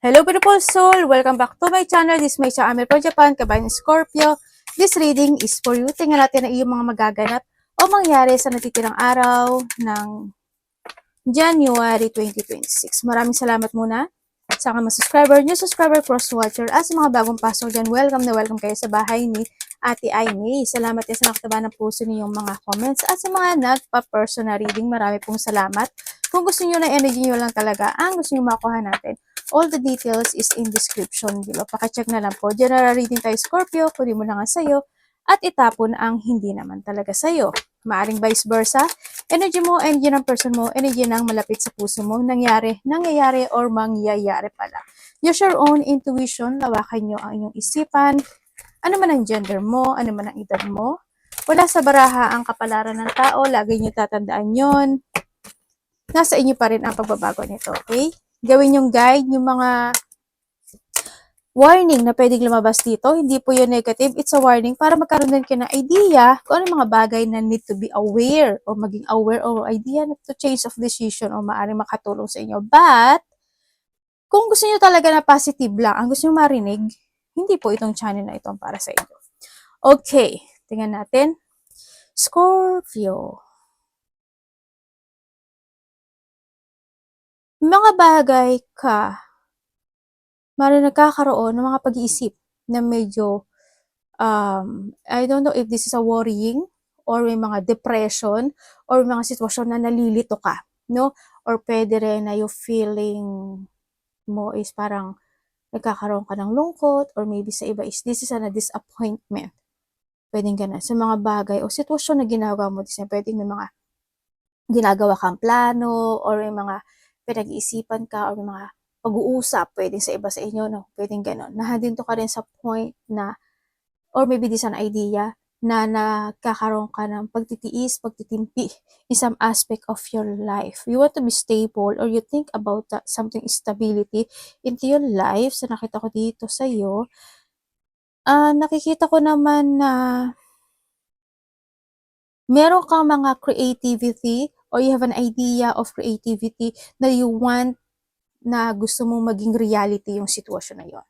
Hello beautiful soul! Welcome back to my channel. This is my channel from Japan, Kabayan Scorpio. This reading is for you. Tingnan natin ang iyong mga magaganap o mangyari sa natitirang araw ng January 2026. Maraming salamat muna sa mga subscriber, new subscriber, cross-watcher, at sa mga bagong pasok dyan. Welcome na welcome kayo sa bahay ni Ate Aimee. Salamat din sa nakataba ng puso ninyong mga comments at sa mga nagpa-personal reading. Marami pong salamat. Kung gusto niyo na energy niyo lang talaga ang gusto niyo makuha natin, all the details is in description below. Pakicheck na lang po. General reading tayo Scorpio, kunin mo na nga sa'yo at itapon ang hindi naman talaga sa'yo. Maaring vice versa. Energy mo, energy ng person mo, energy ng malapit sa puso mo, nangyayari, or mangyayari pala. Use your own intuition, lawakan nyo ang inyong isipan, ano man ang gender mo, ano man ang edad mo. Wala sa baraha ang kapalaran ng tao, lagi nyo tatandaan yon. Nasa inyo pa rin ang pagbabago nito, okay? Gawin yung guide, yung mga warning na pwedeng lumabas dito. Hindi po yun negative. It's a warning para magkaroon din kayo ng idea kung ano mga bagay na need to be aware o maging aware or idea to change of decision o maaaring makatulong sa inyo. But, kung gusto niyo talaga na positive lang, ang gusto niyo marinig, hindi po itong channel na ito para sa inyo. Okay, tingnan natin. Scorpio. Mga bagay ka, maaaring nagkakaroon ng mga pag-iisip na medyo I don't know if this is a worrying or may mga depression or mga sitwasyon na nalilito ka, no? Or pwede rin na yung feeling mo is parang nagkakaroon ka ng lungkot or maybe sa iba is this is a disappointment. Pwedeng ganun. Sa mga bagay o sitwasyon na ginagawa mo, pwedeng may mga ginagawa kang plano or may mga pinag-iisipan ka or may mga pag-uusap, pwedeng sa iba sa inyo, no? Pwedeng ganun. Nahadinto ka rin sa point na or maybe this an idea na nagkakaroon ka ng pagtitiis, pagtitimpi in some aspect of your life. You want to be stable or you think about that, something stability into your life. So nakita ko dito sa iyo, nakikita ko naman na meron kang mga creativity or you have an idea of creativity na you want na gusto mong maging reality yung sitwasyon na yon.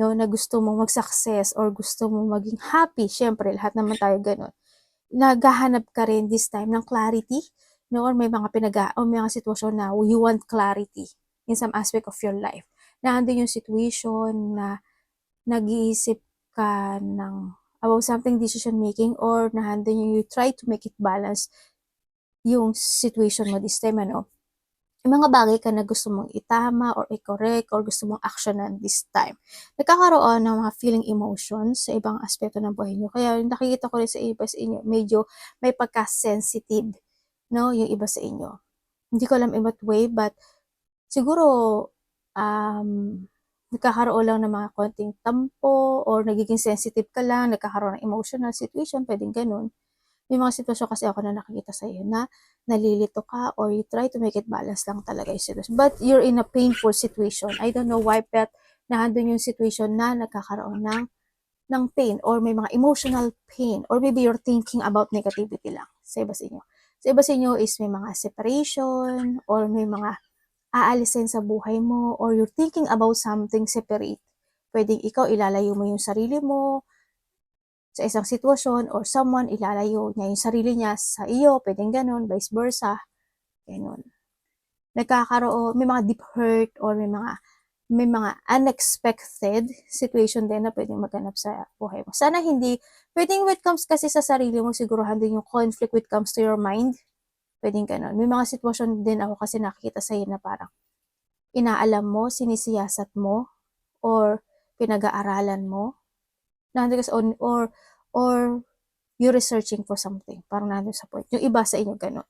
No, na gusto mong mag-success or gusto mong maging happy. Syempre, lahat naman tayo ganun. Naghahanap ka rin this time ng clarity, no? Or may mga o may mga sitwasyon na you want clarity in some aspect of your life. Nandun yung situation na nag-iisip ka ng about something decision making or nandun yung you try to make it balance yung situation mo this time, ano? Mga bagay ka na gusto mong itama or i-correct or gusto mong actionan this time. Nagkakaroon ng mga feeling emotions sa ibang aspeto ng buhay nyo. Kaya nakikita ko rin sa iba sa inyo, medyo may pagka-sensitive, no, yung iba sa inyo. Hindi ko alam in what way, but siguro, nagkakaroon lang ng mga konting tampo or nagiging sensitive ka lang, nagkakaroon ng emotional situation, pwedeng ganun. May mga sitwasyon kasi ako na nakikita sa iyo na nalilito ka or you try to make it balance lang talaga yung sitwasyon. But you're in a painful situation. I don't know why, but nandun yung situation na nagkakaroon ng pain or may mga emotional pain or maybe you're thinking about negativity lang sa iba sa inyo. Sa iba sa inyo is may mga separation or may mga aalisin sa buhay mo or you're thinking about something separate. Pwedeng ikaw ilalayo mo yung sarili mo sa isang sitwasyon or someone, ilalayo niya yung sarili niya sa iyo, pwedeng ganun, vice versa, ganun. Nagkakaroon, may mga deep hurt or may mga unexpected situation din na pwedeng maganap sa buhay mo. Sana hindi, pwedeng when it comes kasi sa sarili mo, siguro din yung conflict when it comes to your mind, pwedeng ganun. May mga sitwasyon din ako kasi nakikita sa iyo na parang inaalam mo, sinisiyasat mo, or pinag-aaralan mo, nandun kasi or you're researching for something. Parang nandun sa point. Yung iba sa inyo, ganun.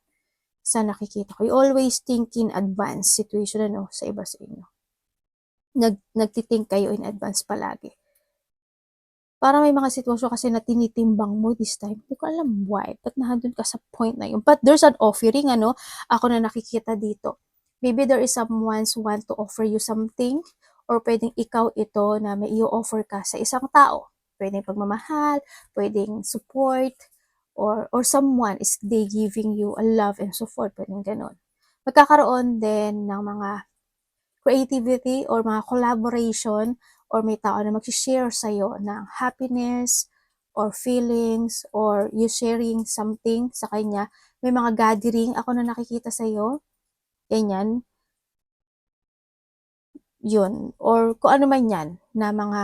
Sa nakikita ko. You always think in advance situation, ano, sa iba sa inyo. Nagtithink kayo in advance palagi. Parang may mga sitwasyon kasi na tinitimbang mo this time. Hindi ko alam why. Ba't nandun ka sa point na yun? But there's an offering, ano, ako na nakikita dito. Maybe there is someone who want to offer you something or pwedeng ikaw ito na may i-offer ka sa isang tao. Pwedeng pagmamahal, pwedeng support, or someone is they giving you a love and support, pwedeng ganon. Magkakaroon din ng mga creativity or mga collaboration or may tao na mag-share sa'yo ng happiness or feelings or you sharing something sa kanya. May mga gathering ako na nakikita sa'yo. Ganyan. Yun. Or kung ano man yan na mga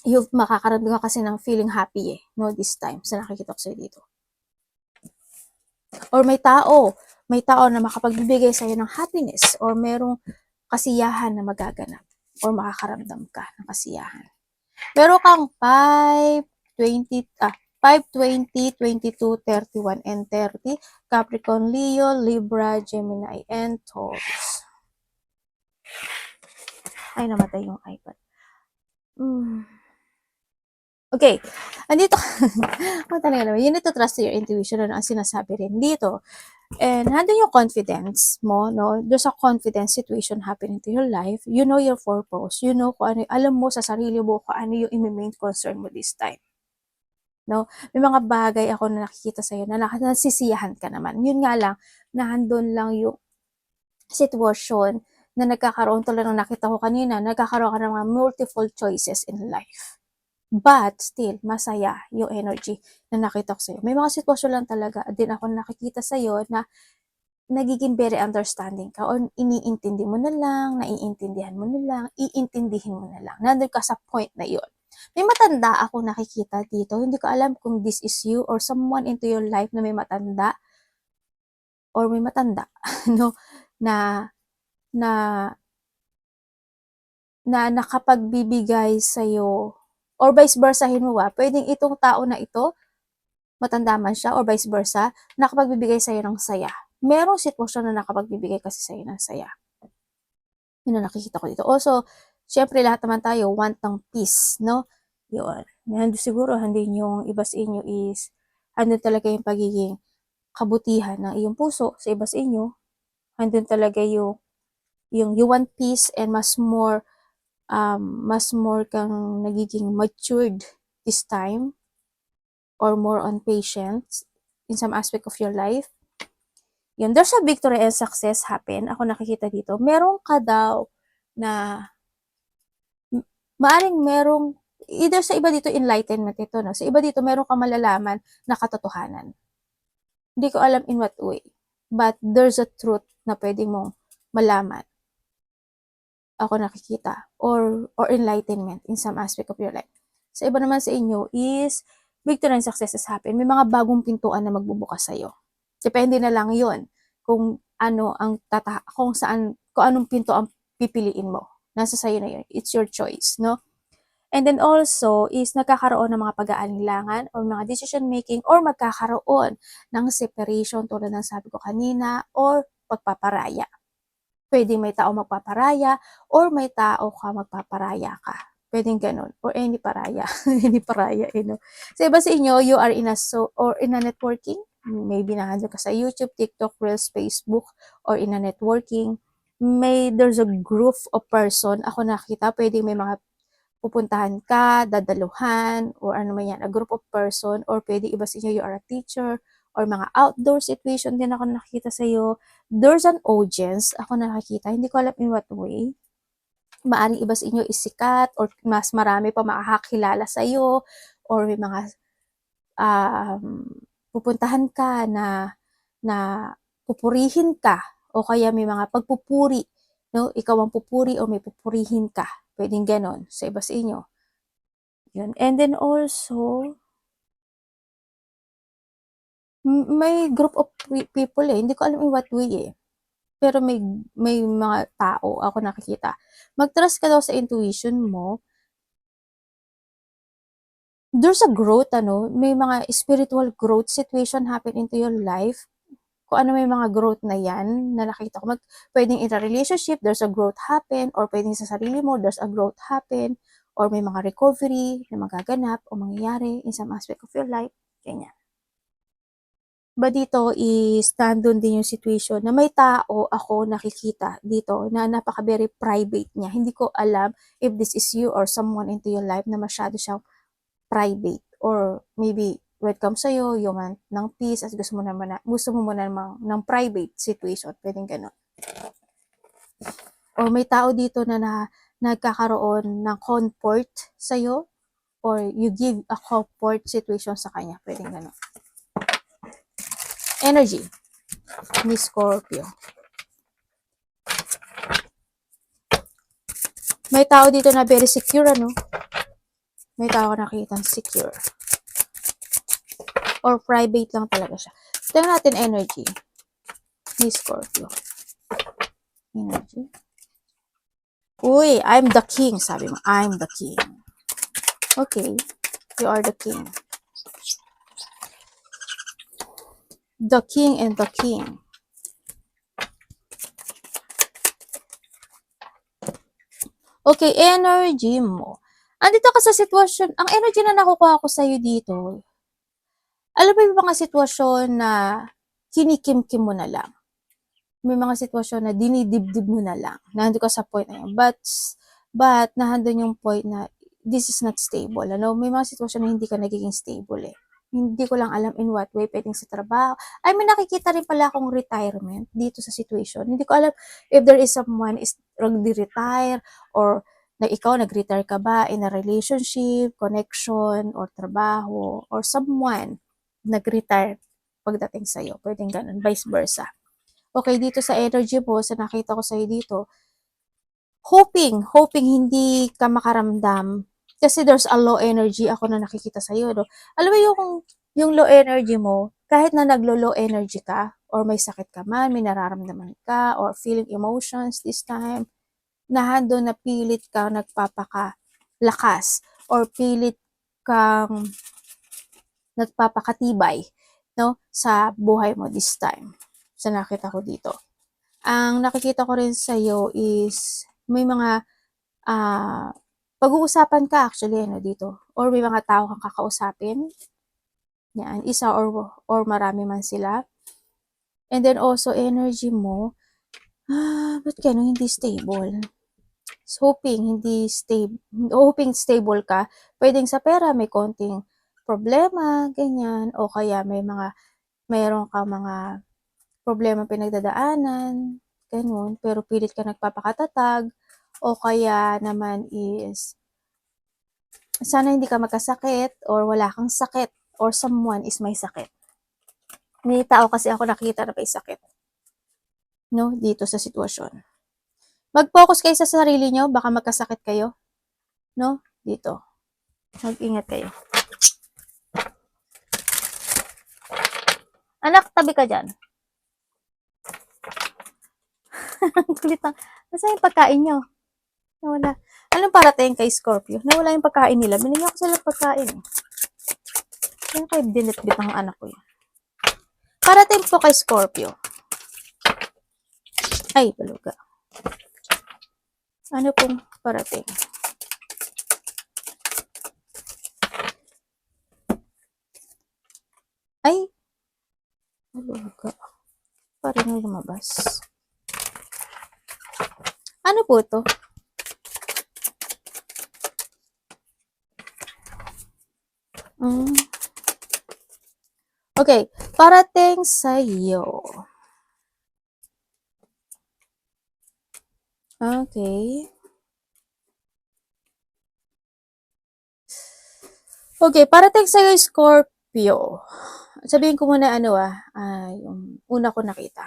yung makakaramdam ka kasi ng feeling happy no, this time sa nakikita ko sa'yo dito. Or may tao na makapagbibigay sa'yo ng happiness or merong kasiyahan na magaganap or makakaramdam ka ng kasiyahan. Meron kang 5, 20, 5, 20, 22, 31, and 30, Capricorn, Leo, Libra, Gemini, and Taurus. Ay, namatay yung iPad. Okay, andito talaga naman, you need to trust your intuition, ano ang sinasabi rin dito. And nandun yung confidence mo, no? There's a confidence situation happening to your life. You know your purpose. You know kung ano, alam mo sa sarili mo kung ano yung main concern mo this time. No? May mga bagay ako na nakikita sa'yo na nasisiyahan ka naman. Yun nga lang, nandun lang yung sitwasyon na nagkakaroon tulad ng nakita ko kanina, nagkakaroon ka ng mga multiple choices in life. But still, masaya yung energy na nakita ko sa'yo. May mga sitwasyon lang talaga din ako nakikita sa'yo na nagiging very understanding ka o iniintindi mo na lang, naiintindihan mo na lang, iintindihin mo na lang. Nandun ka sa point na yun. May matanda ako nakikita dito. Hindi ko alam kung this is you or someone into your life na may matanda or may matanda no na na na nakapagbibigay sa'yo or vice versahin mo ba, pwedeng itong tao na ito, matanda man siya or vice versa, nakapagbibigay sa'yo ng saya. Merong sitwasyon na nakapagbibigay kasi sa'yo ng saya. Yun na nakikita ko dito. Also, syempre lahat naman tayo want ng peace, no? Yun. Siguro, hindi yung iba sa inyo is, andun talaga yung pagiging kabutihan ng iyong puso sa iba sa inyo. Andun talaga yung you want peace and mas more kang nagiging matured this time or more on patience in some aspect of your life. Yun, there's a victory and success happen. Ako nakikita dito. Meron ka daw na maaring merong either sa iba dito enlightenment ito, no? Sa iba dito meron kang malalaman na katotohanan. Hindi ko alam in what way. But there's a truth na pwede mong malaman. Ako nakikita or enlightenment in some aspect of your life. Sa iba naman sa inyo is victory and successes happen. May mga bagong pintuan na magbubukas sa iyo. Depende na lang 'yon kung ano ang kung anong pinto ang pipiliin mo. Nasa sayo na 'yon. It's your choice, no? And then also is nagkakaroon ng mga pag-aalinlangan or mga decision making or magkakaroon ng separation tulad ng sabi ko kanina or pagpaparaya. Pwedeng may tao magpaparaya or may tao ka magpaparaya ka. Pwedeng ganun. Or any paraya. Any paraya, no? So, iba sa inyo, you are in a networking. Maybe nandun ka sa YouTube, TikTok, Reels, Facebook, or in a networking. There's a group of person. Ako nakita, pwedeng may mga pupuntahan ka, dadaluhan, or ano man yan, a group of person, or pwede iba sa inyo, you are a teacher, or mga outdoor situation din ako nakikita sa iyo. There's an audience ako nakikita, hindi ko alam in what way. Maaring iba sa inyo is sikat or mas marami pa makakakilala sa iyo or may mga pupuntahan ka na pupurihin ka o kaya may mga pagpupuri, no? Ikaw ang pupuri o may pupurihin ka. Pwedeng ganon sa iba sa inyo. Yun. And then also, may group of people hindi ko alam in what way pero may mga tao ako nakikita. Mag-trust ka daw sa intuition mo. There's a growth, may mga spiritual growth situation happen into your life. Kung ano may mga growth na yan, na nakita ko, pwedeng in a relationship, there's a growth happen, or pwedeng sa sarili mo, there's a growth happen, or may mga recovery na magaganap o mangyayari in some aspect of your life, ganyan. Ba dito is nandun din yung situation na may tao ako nakikita dito na napaka very private niya. Hindi ko alam if this is you or someone into your life na masyado siyang private or maybe when it comes sa'yo, yung ng peace at gusto mo naman ng private situation. Pwedeng ganun. or may tao dito na nagkakaroon ng comfort sa'yo, or you give a comfort situation sa kanya. Pwedeng gano'n. Energy ni Scorpio. May tao dito na very secure, ano? May tao nakita secure. Or private lang talaga siya. Tingnan natin energy ni Scorpio. Energy. Uy, I'm the king, sabi mo. I'm the king. Okay, you are the king. The king and the king. Okay, energy mo. Andito ka sa sitwasyon, ang energy na nakukuha ko sa'yo dito, alam mo yung mga sitwasyon na kinikimkim mo na lang. May mga sitwasyon na dinidibdib mo na lang. Nandito ka sa point na yun. But nahandun yung point na this is not stable. Ano? May mga sitwasyon na hindi ka nagiging stable eh. Hindi ko lang alam in what way, pwedeng sa trabaho. I mean, nakikita rin pala akong retirement dito sa situation. Hindi ko alam if there is someone is retire or na ikaw nag-retire ka ba in a relationship, connection, or trabaho, or someone nag-retire pagdating sa'yo. Pwedeng ganun, vice versa. Okay, dito sa energy mo, sa nakita ko sa'yo dito, hoping hindi ka makaramdam kasi there's a low energy ako na nakikita sa'yo, no? Alam mo yung low energy mo, kahit na naglo-low energy ka, or may sakit ka man, may nararamdaman ka, or feeling emotions this time, nahando na pilit kang nagpapakalakas, or pilit kang nagpapakatibay, no? Sa buhay mo this time. Sa nakita ko dito. Ang nakikita ko rin sa'yo is may mga pag-uusapan ka actually ano dito, or may mga tao kang kakausapin. Yan, isa or marami man sila. And then also energy mo, ba't gano'n hindi stable? So, hoping stable ka. Pwedeng sa pera may konting problema, ganyan, o kaya mayroon ka mga problema pinagdadaanan, ganun, pero pilit ka nagpapakatatag, o kaya naman is sana hindi ka magkasakit or wala kang sakit or someone is may sakit. May tao kasi ako nakita na may sakit, no, dito sa sitwasyon. Mag-focus kayo sa sarili nyo, baka magkasakit kayo, no, dito. Mag-ingat kayo. Anak, tabi ka dyan. Ang kulit ng, nasa yung pagkain nyo? Nawala. Anong parating kay Scorpio? Nawala yung pagkain nila. Binigyan ko sila pagkain. Kaya kayo dinitbit ng anak ko yun. Parating po kay Scorpio. Ay, baluga. Ano pong parating? Ay, baluga. Parang may lumabas. Ano po to? Okay, parating sa'yo. Okay. Okay, parating sa'yo, Scorpio. Sabihin ko muna yung una ko nakita.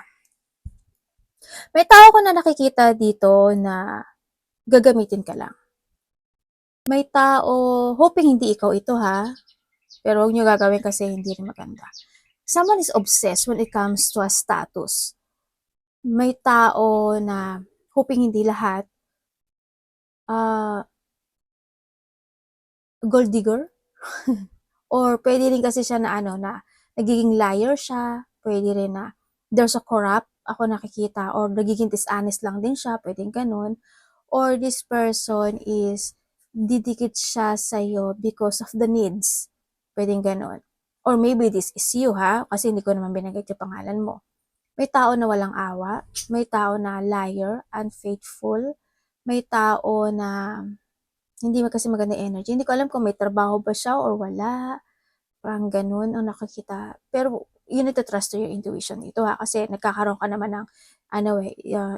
May tao ko na nakikita dito na gagamitin ka lang. May tao, hoping hindi ikaw ito ha, pero huwag nyo gagawin kasi hindi rin maganda. Someone is obsessed when it comes to a status. May tao na hoping hindi lahat, gold digger, or pwede rin kasi siya na na nagiging liar siya, pwede rin na there's a corrupt, ako nakikita, or nagiging dishonest lang din siya, pwedeng ganun, or this person is didikit siya sa'yo because of the needs, pwedeng ganun, or maybe this is you ha, kasi hindi ko naman binanggit yung pangalan mo. May tao na walang awa, may tao na liar, unfaithful, may tao na hindi kasi maganda energy. Hindi ko alam kung may trabaho ba siya or wala. Parang ganun ang nakikita. Pero you need to trust your intuition dito ha. Kasi nagkakaroon ka naman ng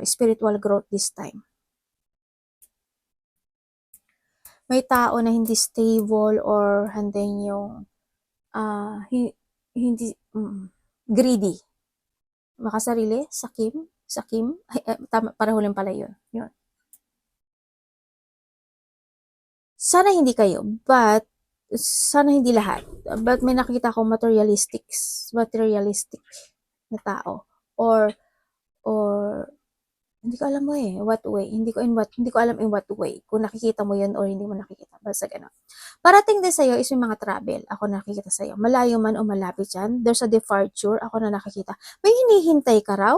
spiritual growth this time. may tao na hindi stable or handang yung hindi greedy. Makasarili, sakim, ay, tama, parehulin pala yun. Yun. Sana hindi kayo, but sana hindi lahat. But may nakita akong materialistic na tao. Or hindi ko alam mo what way. Hindi ko alam in what way. Kung nakikita mo yun or hindi mo nakikita. Basta gano'n. Parating din sa'yo is may mga travel. Ako nakikita sa'yo. Malayo man o malapit yan. There's a departure. Ako na nakikita. May hinihintay ka raw?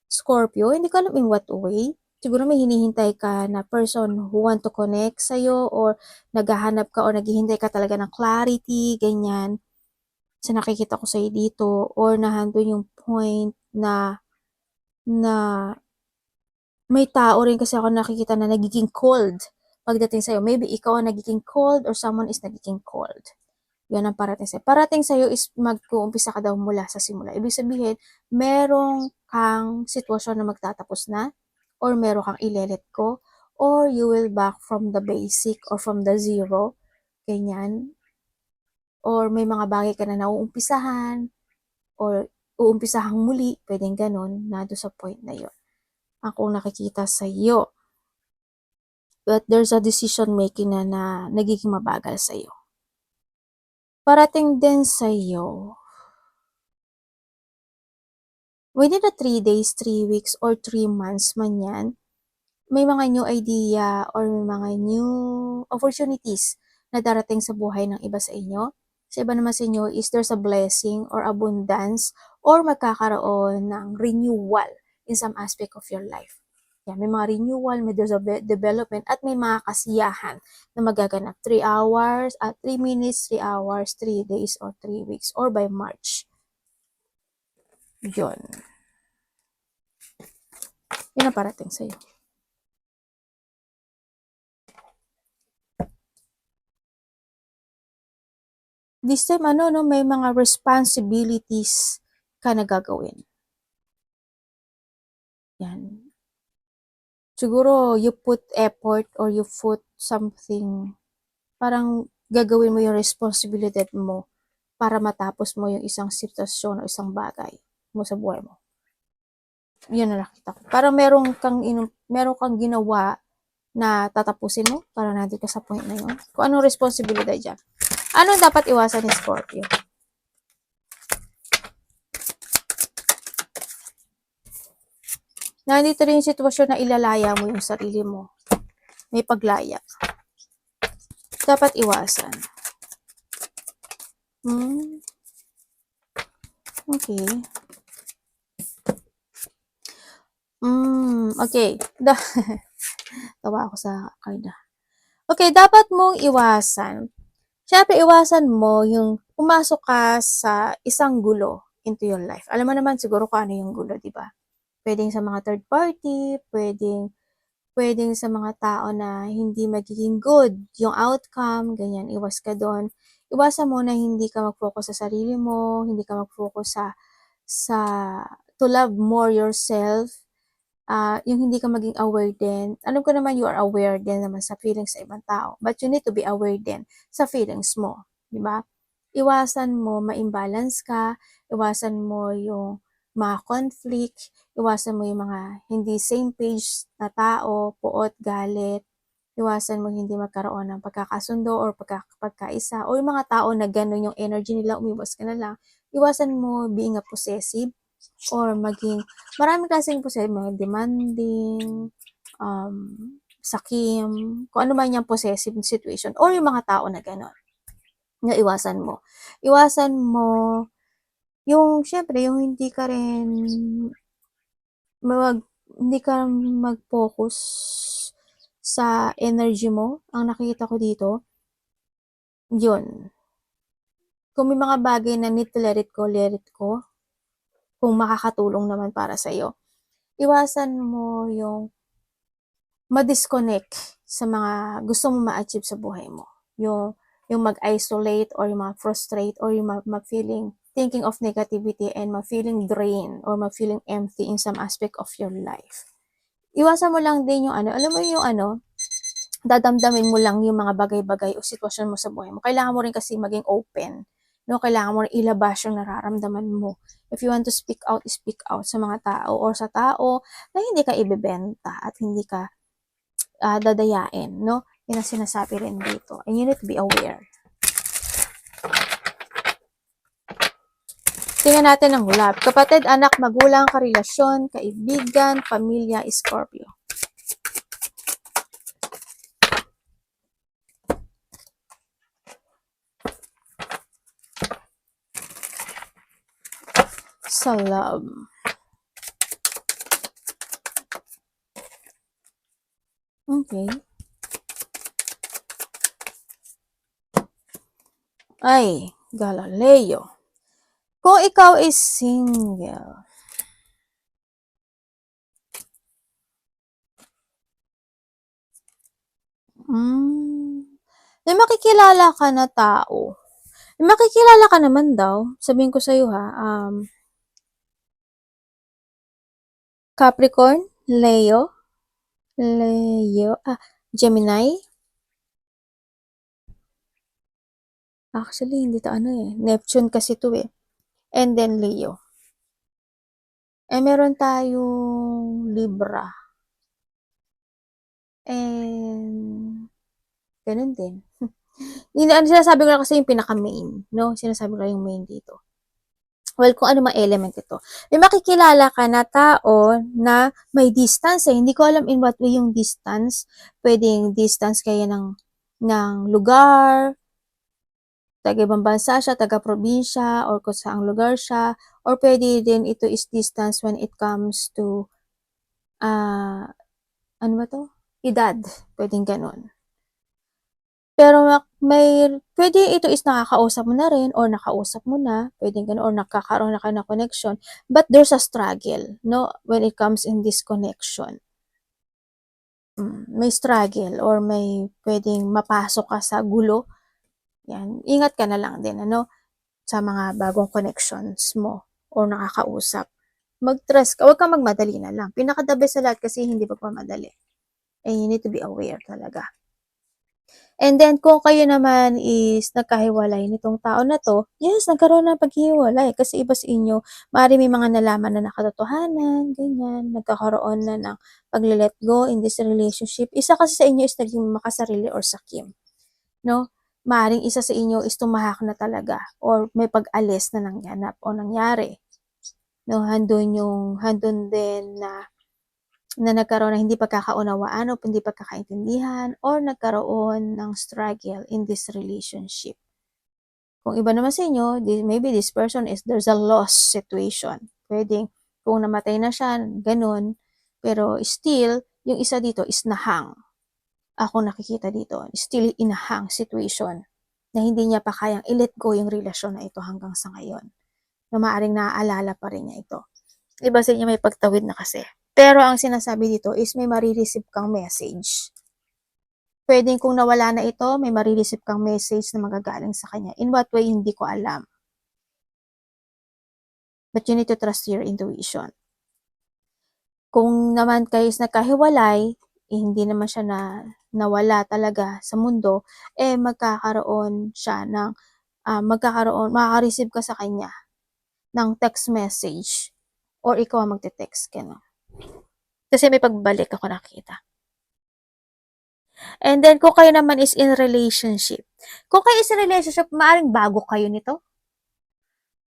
Scorpio? Hindi ko alam in what way. Siguro may hinihintay ka na person who want to connect sa'yo or naghahanap ka or naghihintay ka talaga ng clarity, ganyan. Sa nakikita ko sa'yo dito or nahandun yung point na may tao rin kasi ako nakikita na nagiging cold pagdating sa'yo. Maybe ikaw ang nagiging cold or someone is nagiging cold. Yan ang parating sa'yo. Parating sa'yo is mag-uumpisa ka daw mula sa simula. Ibig sabihin, merong kang sitwasyon na magtatapos na or meron kang ilelet ko or you will back from the basic or from the zero. Ganyan. Or may mga bagay ka na nauumpisahan or uumpisahang muli. Pwedeng ganon na doon sa point na yon. Akong nakikita sa iyo. But there's a decision making na nagiging mabagal sa iyo. Parating din sa iyo. Within the 3 days, 3 weeks, or 3 months man yan, may mga new idea or may mga new opportunities na darating sa buhay ng iba sa inyo. Sa iba naman sa inyo is there's a blessing or abundance or magkakaroon ng renewal in some aspect of your life. Yan, may mga renewal, may there's a development, at may mga kasiyahan na magaganap 3 hours, 3 minutes, 3 hours, 3 days, or 3 weeks, or by March. Yun. Yun ang parating sa'yo. This time, may mga responsibilities ka na gagawin. Yan. Siguro, you put effort or you put something, parang gagawin mo yung responsibility mo para matapos mo yung isang sitwasyon o isang bagay mo sa buhay mo. Yun na nakita ko. Parang meron kang ginawa na tatapusin mo para nandito ka sa point na yun. Kung anong responsibility dyan. Ano dapat iwasan ni Scorpio? Nandito rin yung sitwasyon na ilalaya mo yung sarili mo. May paglaya. Dapat iwasan. Okay. Okay. Tawa ako sa card. Okay, dapat mong iwasan. Siyempre, iwasan mo yung pumasok ka sa isang gulo into your life. Alam mo naman siguro kung ano yung gulo, di ba? Pwedeng sa mga third party, pwedeng sa mga tao na hindi magiging good yung outcome, ganyan, iwas ka doon. Iwasan mo na hindi ka mag-focus sa sarili mo, hindi ka mag-focus sa to love more yourself, yung hindi ka maging aware din. Alam ko naman you are aware din naman sa feelings sa ibang tao, but you need to be aware din sa feelings mo, di ba? Iwasan mo ma-imbalance ka, iwasan mo yung mga conflict, iwasan mo yung mga hindi same page na tao, puot, galit, iwasan mo hindi magkaroon ng pagkakasundo or pagkaisa, o yung mga tao na gano'n yung energy nila, umiwas ka na lang. Iwasan mo being a possessive, or maraming klaseng possessive, mga demanding, sakim, kung ano man yung possessive situation, or yung mga tao na gano'n, na iwasan mo. Iwasan mo, yung, syempre, yung hindi ka mag-focus sa energy mo, ang nakikita ko dito, yun. Kung may mga bagay na need to let it go, kung makakatulong naman para sa'yo. Iwasan mo yung ma-disconnect sa mga gusto mo ma-achieve sa buhay mo. Yung mag-isolate or yung ma-frustrate or yung ma-feeling thinking of negativity and ma-feeling drained or ma-feeling empty in some aspect of your life. Iwasan mo lang din yung alam mo yung dadamdamin mo lang yung mga bagay-bagay o sitwasyon mo sa buhay mo. Kailangan mo rin kasi maging open. No, kailangan mo rin ilabas yung nararamdaman mo. If you want to speak out sa mga tao or sa tao na hindi ka ibebenta at hindi ka dadayain, no? Yun ang sinasabi rin dito. And you need to be aware. Tingnan natin ang love. Kapatid, anak, magulang, karelasyon, kaibigan, pamilya, Scorpio. Sa love. Okay. Ay, Galileo. Kung ikaw is single, may makikilala ka na tao. May makikilala ka naman daw. Sabihin ko sa'yo ha, Capricorn, Leo, Gemini. Actually, hindi to Neptune kasi to eh. And then Leo. Meron tayong Libra. And ganun din. Sinasabi ko lang kasi yung pinaka-main, no? Sinasabi ko lang yung main dito. Well, kung ano mga element ito. May makikilala ka na tao na may distance eh. Hindi ko alam in what way yung distance. Pwedeng distance kaya ng lugar, taga-ibang bansa siya, taga-probinsya, or kung saang lugar siya, or pwede din ito is distance when it comes to, ano ba to? Edad. Pwedeng ganun. Pero pwede ito is nakakausap mo na rin, or nakausap mo na, pwedeng ganun, or nakakaroon na kayo ng connection, but there's a struggle, no, when it comes in this connection. May struggle, or may pwedeng mapasok ka sa gulo. Yan, ingat ka na lang din, sa mga bagong connections mo, or nakakausap. Mag-trust ka, huwag kang magmadali na lang. Pinaka-the best sa lahat kasi hindi magmamadali. And you need to be aware talaga. And then, kung kayo naman is nagkahiwalay nitong tao na to, yes, nagkaroon ng paghihiwalay. Kasi iba sa inyo, maaari may mga nalaman na nakatotohanan, ganyan, nagkakaroon na ng pagle-let go in this relationship. Isa kasi sa inyo is naging makasarili or sakim. No? Maaring isa sa inyo is tumahak na talaga or may pag-alis na nangyanap o nangyari. No, handun din na nagkaroon ng hindi pagkakaunawaan o hindi pagkakaintindihan or nagkaroon ng struggle in this relationship. Kung iba naman sa inyo, maybe this person is there's a loss situation. Pwedeng kung namatay na siya, ganun. Pero still, yung isa dito is nahang. Ako nakikita dito, still inahang situation na hindi niya pa kayang i-let go yung relasyon na ito hanggang sa ngayon. Na maaaring naaalala pa rin niya ito. Iba sa inyo may pagtawid na kasi. Pero ang sinasabi dito is may marireceive kang message. Pwedeng kung nawala na ito, may marireceive kang message na magagaling sa kanya. In what way, hindi ko alam. But you need to trust your intuition. Kung naman kayo is nagkahiwalay, hindi naman siya nawala talaga sa mundo, magkakaroon siya ng, makaka-receive ka sa kanya ng text message or ikaw ang magte-text ka, no? Kasi may pagbalik ako nakita. And then, kung kayo naman is in relationship. Kung kayo is in relationship, maaring bago kayo nito.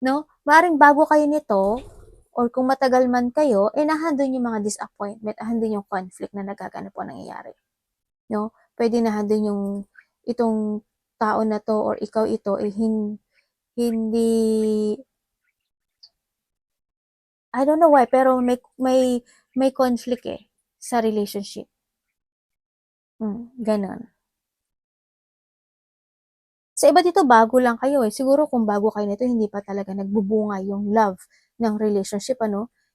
No? Maaring bago kayo nito, or kung matagal man kayo, nahandun yung mga disappointment, handun yung conflict na nagaganap po nangyayari. No? Pwede nahandun yung itong tao na to, or ikaw ito, hindi, I don't know why, pero may conflict sa relationship. Ganon. Sa iba dito, bago lang kayo Siguro kung bago kayo nito, hindi pa talaga nagbubunga yung love ng relationship,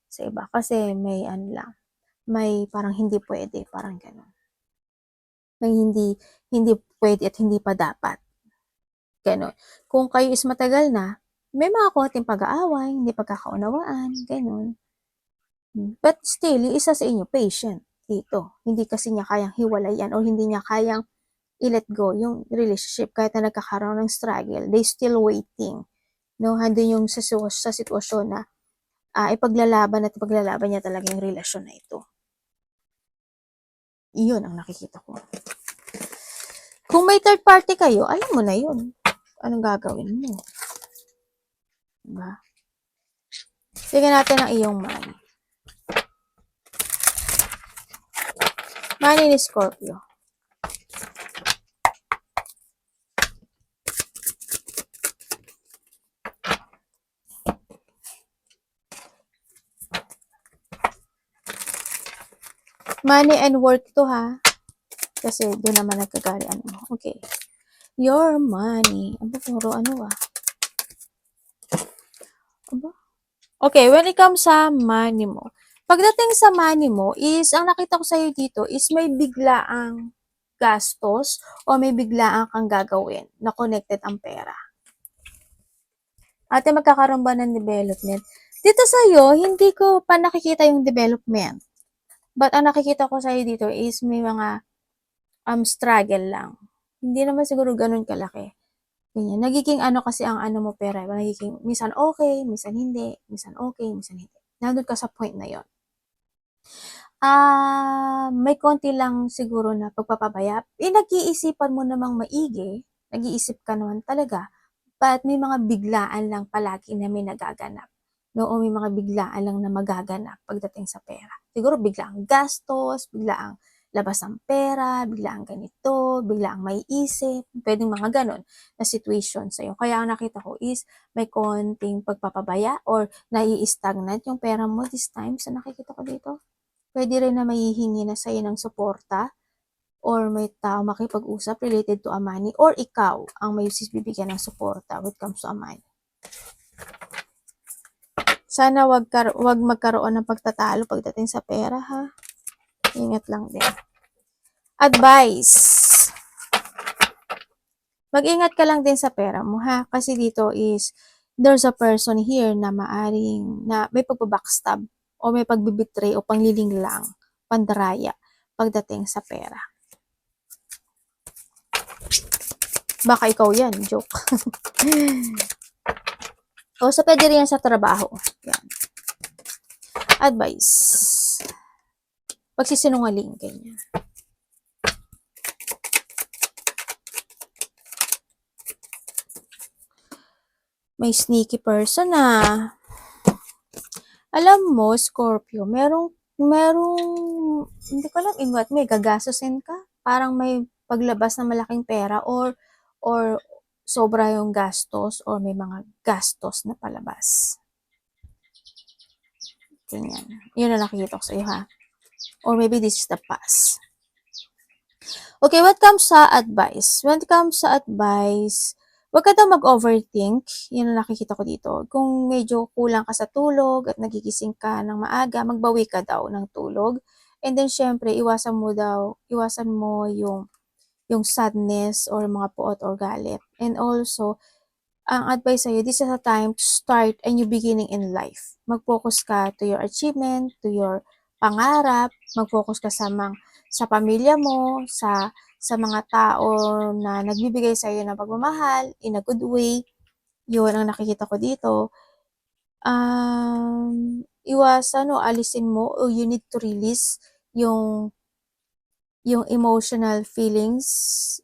Sa iba. Kasi may may parang hindi pwede, parang gano'n. May hindi pwede at hindi pa dapat. Gano'n. Kung kayo is matagal na, may mga konting pag-aaway, hindi pagkakaunawaan, gano'n. But still, yung isa sa inyo, patient. dito. Hindi kasi niya kayang hiwalayan or hindi niya kayang i-let go yung relationship kahit na nagkakaroon ng struggle. They still waiting. No, handun yung sa sitwasyon na ipaglalaban niya talaga yung relasyon na ito. Iyon ang nakikita ko. Kung may third party kayo, alam mo na yun. Anong gagawin mo? Diba? Tingnan natin ang iyong money. Money ni Scorpio. Money and work to ha. Kasi doon naman nagkagari ano. Okay. Your money. Aba, puro ano ah. Aba. Okay, when it comes sa money mo. Pagdating sa money mo is, ang nakita ko sa'yo dito is may biglaang gastos o may biglaang kang gagawin na connected ang pera. Ate, magkakaroon ba ng development? Dito sa'yo, hindi ko pa nakikita yung development. But ang nakikita ko sa'yo dito is may mga struggle lang. Hindi naman siguro ganun kalaki. Ganyan. Nagiging ano kasi ang ano mo pera. Nagiging minsan okay, minsan hindi. Minsan okay, minsan hindi. Nandun ka sa point na yon. May konti lang siguro na pagpapabaya. Nag-iisipan mo namang maigi. Nag-iisip ka naman talaga. But may mga biglaan lang palagi na may nagaganap. No, o may mga biglaan lang na magaganap pagdating sa pera. Siguro biglaang gastos, biglaang labas ng pera, biglaang ganito, biglaang may isip, pwedeng mga ganon na situation sa'yo. Kaya ang nakita ko is may konting pagpapabaya or nai-stagnant yung pera mo this time sa nakikita ko dito. Pwede rin na mahihingi na sa'yo ng suporta or may tao makipag-usap related to a money or ikaw ang may bibigyan ng suporta when it comes to a money. Sana wag magkaroon ng pagtatalo pagdating sa pera ha. Ingat lang din. Advice. Mag-ingat ka lang din sa pera mo ha. Kasi dito is there's a person here na maaring na may pagbabackstab o may pagbibitray o pangliling lang, pandaraya pagdating sa pera. Baka ikaw yan, joke. O so pwede rin yan sa trabaho. Yan. Advice. Pagsisinungaling, ganyan. May sneaky person na. Alam mo, Scorpio, merong, hindi ko alam in what may gagastusin ka. Parang may paglabas ng malaking pera or sobra yung gastos or may mga gastos na palabas. Ganyan. Yun na nakikita ko sa iyo ha. Or maybe this is the past. Okay, what comes sa advice? When it comes sa advice, huwag ka daw mag-overthink. Yun ang nakikita ko dito. Kung medyo kulang ka sa tulog at nagigising ka ng maaga, magbawi ka daw ng tulog. And then, syempre, iwasan mo yung sadness or mga puot or galit. And also, ang advice sa'yo, this is a time to start a new beginning in life. Mag-focus ka to your achievement, to your pangarap, mag-focus ka sa pamilya mo, sa mga tao na nagbibigay sa iyo ng pagmamahal in a good way. Yun ang nakikita ko dito. Iwasan o alisin mo o you need to release yung emotional feelings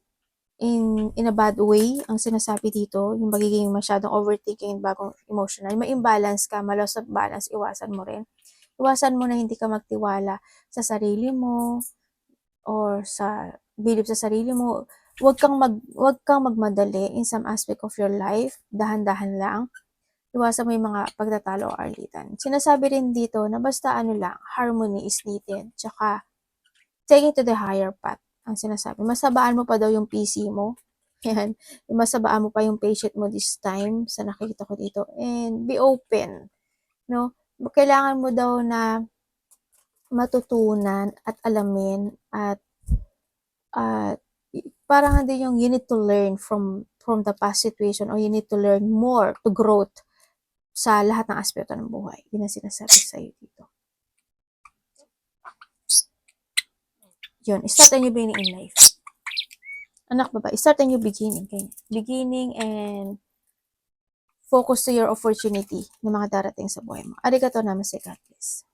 in a bad way ang sinasabi dito, yung magiging masyadong overthinking bagong emotional. May imbalance ka, ma-loss of balance, iwasan mo rin. Iwasan mo na hindi ka magtiwala sa sarili mo or sa believe sa sarili mo. Huwag kang magmadali in some aspect of your life. Dahan-dahan lang. Iwasan mo yung mga pagtatalo o alitan. Sinasabi rin dito na basta ano lang, harmony is needed. Tsaka, take it to the higher path ang sinasabi. Masabaan mo pa daw yung PC mo. Yan. Masabaan mo pa yung patient mo this time sa nakikita ko dito. And be open. No? Kailangan mo daw na matutunan at alamin at parang hindi yung you need to learn from the past situation or you need to learn more to growth sa lahat ng aspeto ng buhay. Yun ang sinasabi sa iyo dito. Yun, start a new beginning in life. Anak ba, start a new beginning. Okay? Beginning and focus to your opportunity na mga darating sa buhay mo. Arigato namaste, God bless.